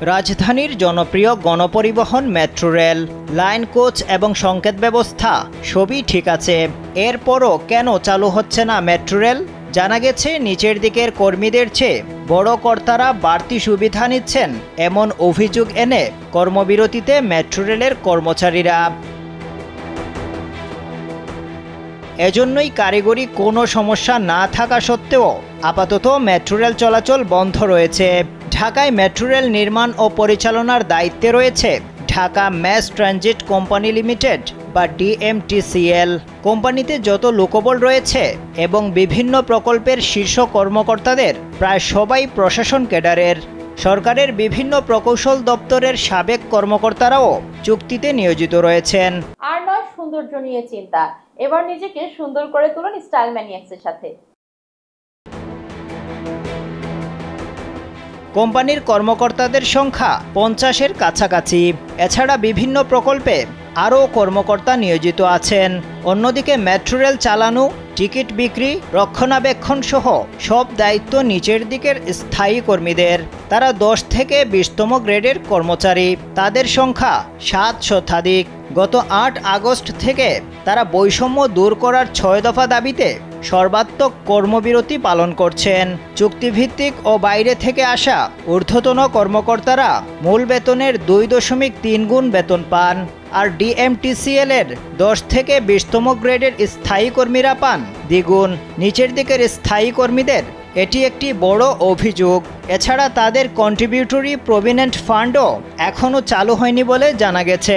রাজধানীর জনপ্রিয় গণপরিবহন মেট্রো রেল, লাইন কোচ এবং সংকেত ব্যবস্থা সবই ঠিক আছে, এরপরও কেন চালু হচ্ছে না মেট্রো রেল? জানা গেছে নিচের দিকের কর্মীদের চেয়ে বড় কর্তারা বাড়তি সুবিধা নিচ্ছেন, এমন অভিযোগ এনে কর্মবিরতিতে মেট্রো রেলের কর্মচারীরা। এজন্যই কারিগরি কোনো সমস্যা না থাকা সত্ত্বেও আপাতত মেট্রো রেল চলাচল বন্ধ রয়েছে। ঢাকায় মেট্রো রেল নির্মাণ ও পরিচালনার দায়িত্বে রয়েছে Dhaka mass transit company limited বা ডিএমটিসিএল। কোম্পানিতে যত লোকবল রয়েছে এবং বিভিন্ন প্রকল্পের শীর্ষ কর্মকর্তাদের প্রায় সবাই প্রশাসন ক্যাডারের। সরকারের বিভিন্ন প্রকৌশল দপ্তরের সাবেক কর্মকর্তারাও চুক্তিতে নিয়োজিত রয়েছেন। আর নয় সৌন্দর্য নিয়ে চিন্তা, এবার নিজেকে সুন্দর করে তুলুন স্টাইল ম্যানিয়াক্সের সাথে। কোম্পানির কর্মকর্তাদের সংখ্যা 50-এর কাছাকাছি। এছাড়া বিভিন্ন প্রকল্পে আরও কর্মকর্তা নিয়োজিত আছেন। অন্যদিকে মেট্রো রেল চালানো, টিকিট বিক্রি, রক্ষণাবেক্ষণ সহ সব দায়িত্ব নিচের দিকের স্থায়ী কর্মীদের। তারা 10 থেকে 20তম গ্রেডের কর্মচারী। তাদের সংখ্যা 7 শতাধিক। গত 8 আগস্ট থেকে তারা বৈষম্য দূর করার 6 দফা দাবিতে সর্বাত্মক কর্মবিরতি পালন করছেন। চুক্তিভিত্তিক ও বাইরে থেকে আসা ঊর্ধ্বতন কর্মকর্তারা মূল বেতনের 2.3 গুণ বেতন পান, আর ডিএমটিসিএল এর 10 থেকে 20তম গ্রেডের স্থায়ী কর্মীরা পান দ্বিগুণ। নিচের দিকের স্থায়ী কর্মীদের এটি একটি বড় অভিযোগ। এছাড়া তাদের কন্ট্রিবিউটরি প্রভিডেন্ট ফান্ডও এখনও চালু হয়নি বলে জানা গেছে।